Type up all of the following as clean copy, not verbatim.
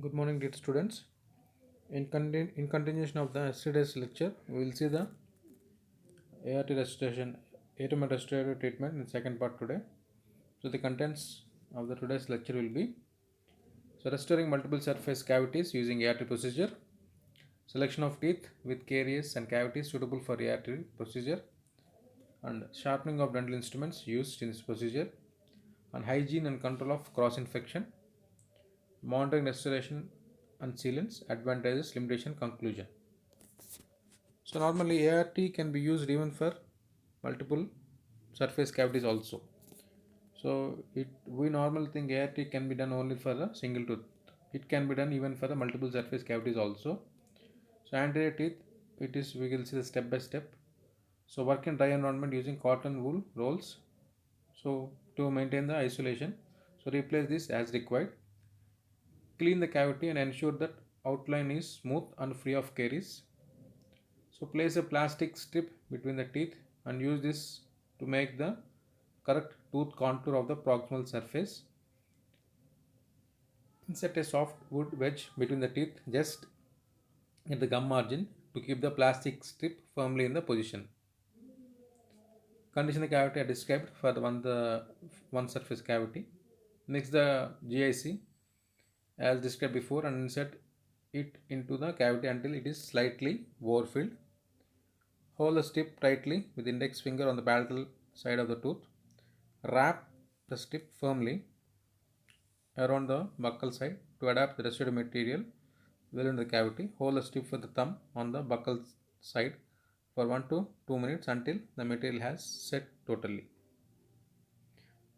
Good morning, dear students. In continuation of the yesterday's lecture, we will see the ART restoration, atomic restorative treatment in second part today. So the contents of the today's lecture will be restoring multiple surface cavities using ART procedure, selection of teeth with caries and cavities suitable for ART procedure, and sharpening of dental instruments used in this procedure, and hygiene and control of cross infection, monitoring restoration and sealants, advantages, limitation, conclusion. So normally ART can be used even for multiple surface cavities also. So we normally think ART can be done only for a single tooth. It can be done even for the multiple surface cavities also. So anterior teeth, it is we will see the step by step. So work in dry environment using cotton wool rolls. So to maintain the isolation. So replace this as required. Clean the cavity and ensure that outline is smooth and free of caries. So place a plastic strip between the teeth and use this to make the correct tooth contour of the proximal surface. Insert a soft wood wedge between the teeth just at the gum margin to keep the plastic strip firmly in the position. Condition the cavity I described for the one surface cavity. Next the GIC as described before and insert it into the cavity until it is slightly overfilled. Hold the strip tightly with index finger on the palatal side of the tooth. Wrap the strip firmly around the buccal side to adapt the residue material well into the cavity. Hold the strip with the thumb on the buccal side for 1 to 2 minutes until the material has set totally.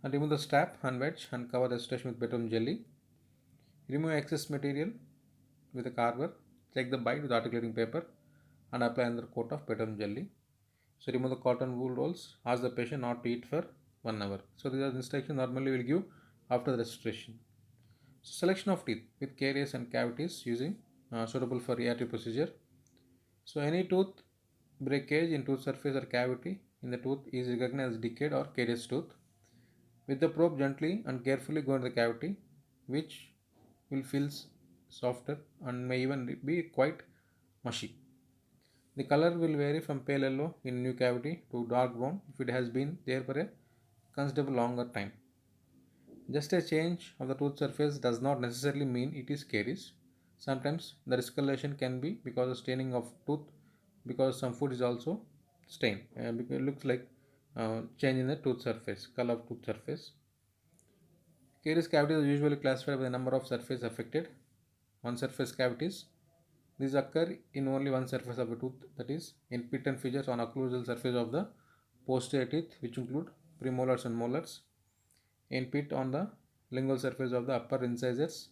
And remove the strap and wedge and cover the restoration with petroleum jelly. Remove excess material with a carver. Check the bite with articulating paper and apply another coat of petroleum jelly. So remove the cotton wool rolls. Ask the patient not to eat for 1 hour. So these are the instructions normally we will give after the restoration. So selection of teeth with caries and cavities using suitable for ART procedure. So any tooth breakage in tooth surface or cavity in the tooth is recognized as decayed or carious tooth. With the probe gently and carefully go into the cavity, which will feel softer and may even be quite mushy. The color will vary from pale yellow in new cavity to dark brown if it has been there for a considerable longer time. Just a change of the tooth surface does not necessarily mean it is caries. Sometimes the discoloration can be because of staining of tooth, because some food is also stained. Because it looks like change in the tooth surface, color of tooth surface. Caries cavities are usually classified by the number of surface affected. One surface cavities. These occur in only one surface of the tooth, that is, in pit and fissures on occlusal surface of the posterior teeth, which include premolars and molars. In pit on the lingual surface of the upper incisors,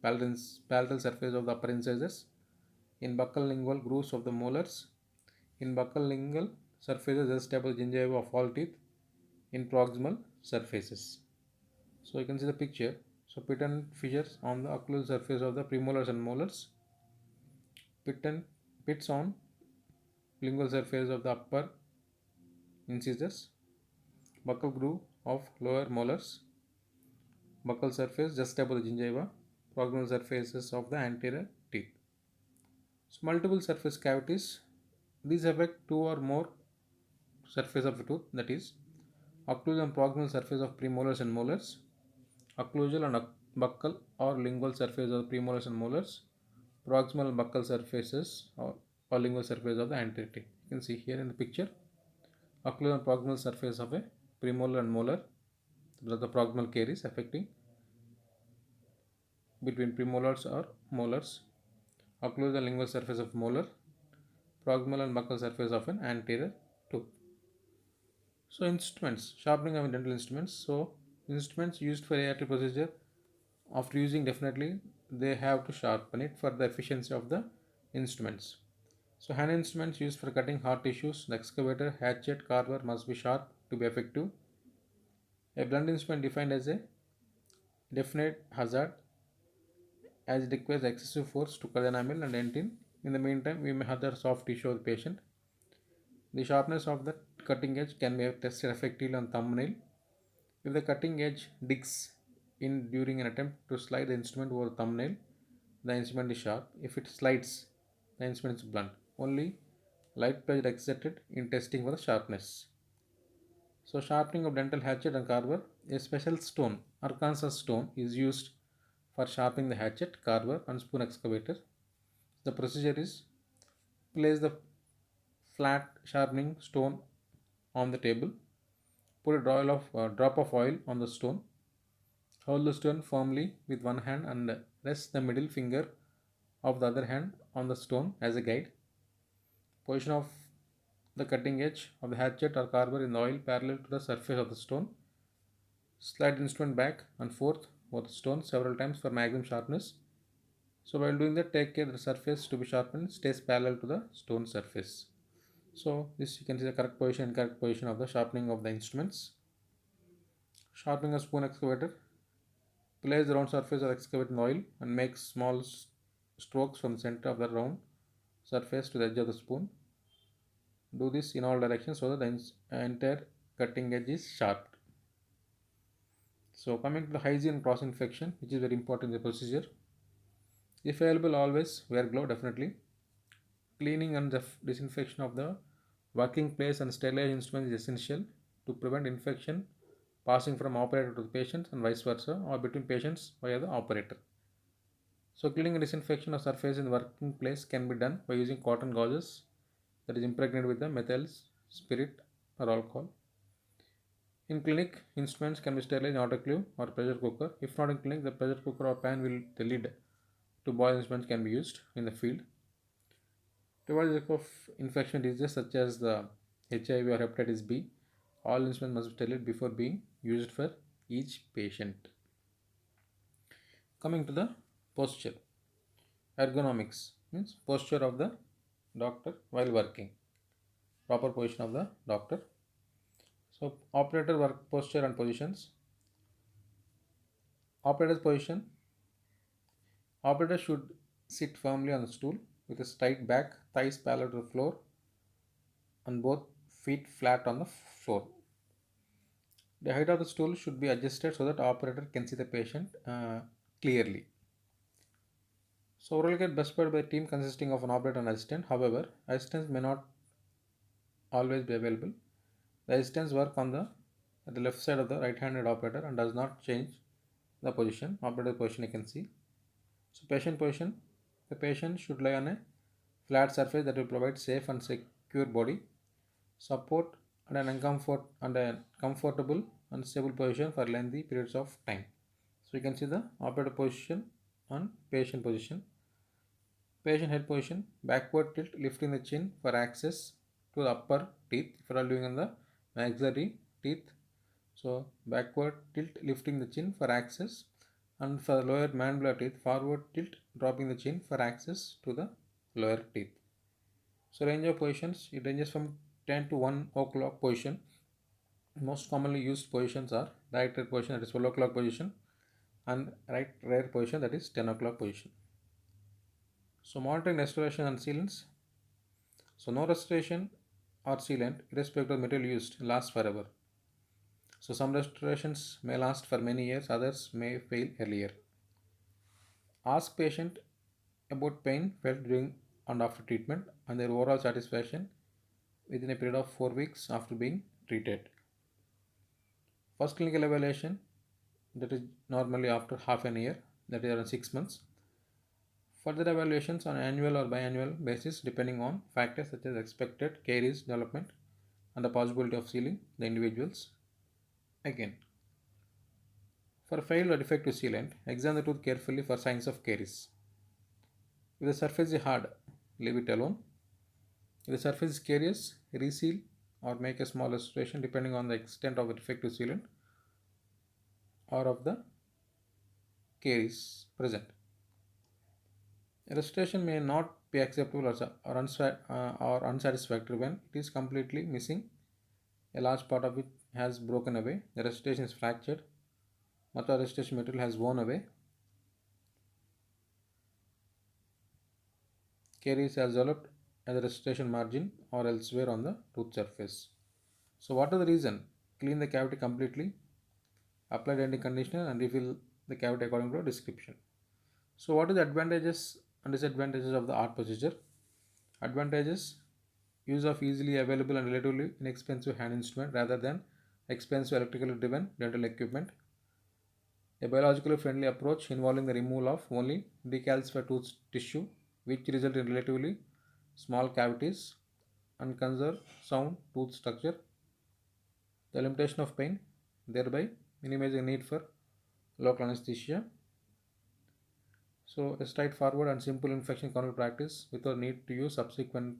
palatal surface of the upper incisors, in buccal lingual grooves of the molars, in buccal lingual surfaces just above the gingiva of all teeth, in proximal surfaces. So you can see the picture. So pit and fissures on the occlusal surface of the premolars and molars, pits on lingual surface of the upper incisors, buccal groove of lower molars, buccal surface just above the gingiva, proximal surfaces of the anterior teeth. So multiple surface cavities. These affect two or more surface of the tooth, that is, occlusal and proximal surface of premolars and molars, occlusal and buccal or lingual surface of premolars and molars, proximal and buccal surfaces or lingual surface of the anterior teeth. You can see here in the picture, occlusal and proximal surface of a premolar and molar, the proximal caries affecting between premolars or molars, occlusal and lingual surface of molar, proximal and buccal surface of an anterior tooth. So instruments, sharpening of dental instruments. So instruments used for ART procedure, after using definitely they have to sharpen it for the efficiency of the instruments. So hand instruments used for cutting hard tissues, the excavator, hatchet, carver must be sharp to be effective. A blunt instrument defined as a definite hazard as it requires excessive force to cut the enamel and dentin. In the meantime, we may hazard soft tissue of the patient. The sharpness of the cutting edge can be tested effectively on thumbnail. If the cutting edge digs in during an attempt to slide the instrument over the thumbnail, the instrument is sharp. If it slides, the instrument is blunt. Only light pressure exerted in testing for the sharpness. So sharpening of dental hatchet and carver, a special stone, Arkansas stone, is used for sharpening the hatchet, carver, and spoon excavator. The procedure is place the flat sharpening stone on the table, put a drop of oil on the stone, hold the stone firmly with one hand and rest the middle finger of the other hand on the stone as a guide. Position of the cutting edge of the hatchet or carver in the oil parallel to the surface of the stone. Slide the instrument back and forth over the stone several times for maximum sharpness. So while doing that, take care the surface to be sharpened stays parallel to the stone surface. So this you can see the correct position and correct position of the sharpening of the instruments. Sharpening a spoon excavator. Place the round surface of excavate in oil and make small strokes from the center of the round surface to the edge of the spoon. Do this in all directions so that the entire cutting edge is sharp. So coming to the hygiene and cross infection, which is very important in the procedure. If available, always wear glove definitely. Cleaning and disinfection of the working place and sterilized instruments is essential to prevent infection passing from operator to the patient and vice versa, or between patients via the operator. So cleaning and disinfection of surface in the working place can be done by using cotton gauzes that is impregnated with the methyl spirit or alcohol. In clinic, instruments can be sterilized in autoclave or pressure cooker. If not in clinic, the pressure cooker or pan with the lid to boil instruments can be used in the field. To avoid the risk of infection diseases such as the HIV or hepatitis B, all instruments must be sterilized before being used for each patient. Coming to the posture, ergonomics means posture of the doctor while working, proper position of the doctor. So operator work posture and positions. Operator's position. Operator should sit firmly on the stool with a straight back, thighs parallel to the floor, and both feet flat on the floor. The height of the stool should be adjusted so that operator can see the patient clearly. So oral care best provided by a team consisting of an operator and assistant. However, assistants may not always be available. The assistants work on the at the left side of the right-handed operator and does not change the position. Operator position you can see. So patient position. The patient should lie on a flat surface that will provide safe and secure body support and a comfortable and stable position for lengthy periods of time. So you can see the operator position and patient position. Patient head position, backward tilt, lifting the chin for access to the upper teeth. If you are doing on the maxillary teeth, so backward tilt, lifting the chin for access, and for lower mandibular teeth, forward tilt, dropping the chin for access to the lower teeth. So range of positions, it ranges from 10 to 1 o'clock position. Most commonly used positions are right rear position, that is 12 o'clock position, and right rear position, that is 10 o'clock position. So monitoring restoration and sealants. So no restoration or sealant, irrespective of the material used, lasts forever. So some restorations may last for many years, others may fail earlier. Ask patient about pain felt during and after treatment and their overall satisfaction within a period of 4 weeks after being treated. First clinical evaluation, that is normally after half an year, that is around 6 months. Further evaluations on annual or biannual basis depending on factors such as expected caries development and the possibility of sealing the individuals. Again, for failed or defective sealant, examine the tooth carefully for signs of caries. If the surface is hard, leave it alone. If the surface is carious, reseal or make a small restoration depending on the extent of the defective sealant or of the caries present. A restoration may not be acceptable or unsatisfactory when it is completely missing. A large part of it has broken away. The restoration is fractured. Much of the restoration material has worn away. Caries has developed at the restoration margin or elsewhere on the tooth surface. So what are the reason? Clean the cavity completely. Apply dental conditioner and refill the cavity according to the description. So, what is the advantages and disadvantages of the art procedure? Advantages: use of easily available and relatively inexpensive hand instrument rather than expensive electrically driven dental equipment. A biologically friendly approach involving the removal of only decalcified tooth tissue, which result in relatively small cavities and conserve sound tooth structure. The limitation of pain, thereby minimizing need for local anesthesia. So, a straightforward and simple infection control practice without need to use sequentially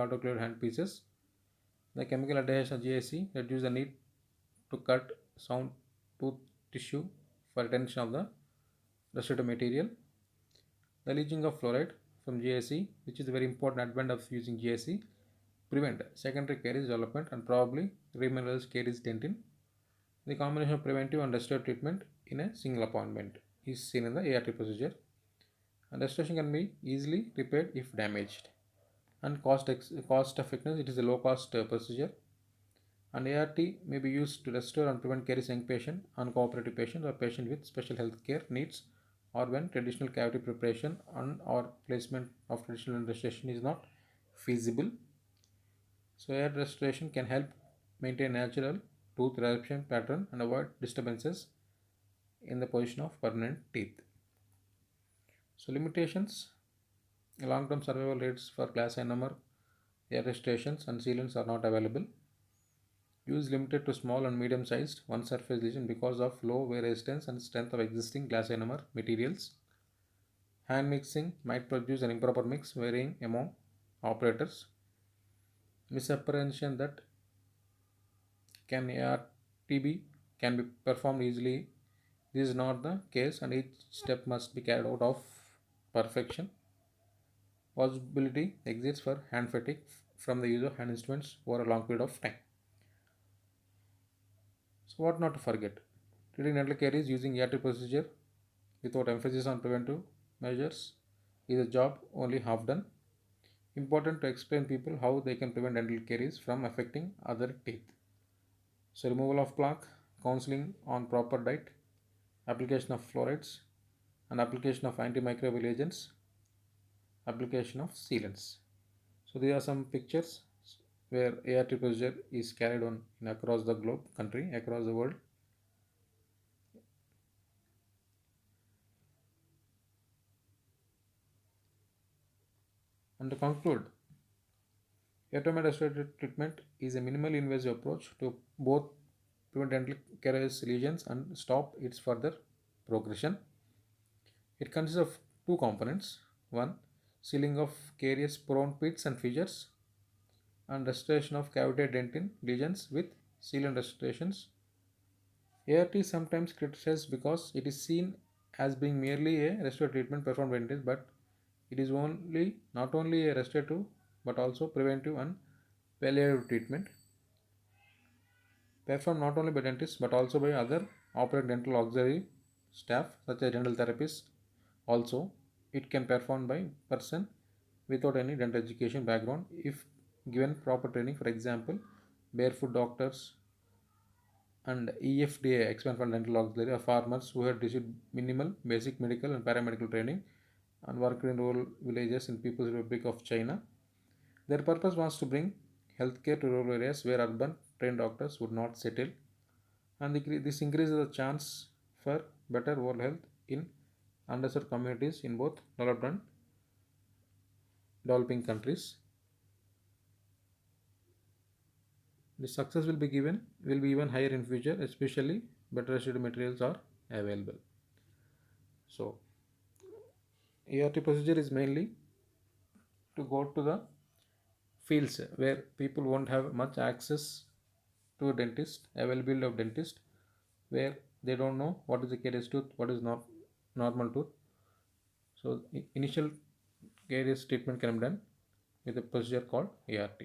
autoclaved hand pieces. The chemical adhesion of GAC reduce the need to cut sound tooth tissue for retention of the restorative material. The leaching of fluoride from GAC, which is a very important advantage of using GAC, prevent secondary caries development and probably remineralize caries dentin. The combination of preventive and restorative treatment in a single appointment is seen in the ART procedure. And restoration can be easily repaired if damaged. And cost effectiveness, it is a low cost procedure. And ART may be used to restore and prevent caries in patient, uncooperative patient, or patient with special health care needs, or when traditional cavity preparation and or placement of traditional restoration is not feasible. So air restoration can help maintain natural tooth eruption pattern and avoid disturbances in the position of permanent teeth. So limitations: long-term survival rates for glass enamel air restorations and sealants are not available. Use limited to small and medium-sized one-surface lesion because of low wear resistance and strength of existing glass enamel materials. Hand mixing might produce an improper mix varying among operators. Misapprehension that can ARTB can be performed easily. This is not the case, and each step must be carried out of perfection. Possibility exists for hand fatigue from the use of hand instruments over a long period of time. So, what not to forget? Treating dental caries using ART procedure without emphasis on preventive measures is a job only half done. Important to explain people how they can prevent dental caries from affecting other teeth. So, removal of plaque, counseling on proper diet, application of fluorides, and application of antimicrobial agents, application of sealants. So, these are some pictures where ART procedure is carried on in across the globe, country, across the world. And to conclude, automated restorative treatment is a minimally invasive approach to both prevent dental caries lesions and stop its further progression. It consists of two components: one, sealing of caries prone pits and fissures, and restoration of cavity dentin lesions with sealant restorations. ART is sometimes criticized because it is seen as being merely a restorative treatment performed by dentists, but it is only not only a restorative but also preventive and palliative treatment performed not only by dentists but also by other operating dental auxiliary staff such as dental therapists. Also, it can perform by person without any dental education background if given proper training. For example, barefoot doctors and EFDA expert dental auxiliary are farmers who had received minimal basic medical and paramedical training and worked in rural villages in People's Republic of China. Their purpose was to bring healthcare to rural areas where urban trained doctors would not settle, and this increases the chance for better oral health in underserved communities in both developed and developing countries. The success will be even higher in future, especially better restorative materials are available. So, ART procedure is mainly to go to the fields where people won't have much access to a dentist, availability of dentist, where they don't know what is the caries tooth, what is not normal tooth. So initial caries treatment can be done with a procedure called ART.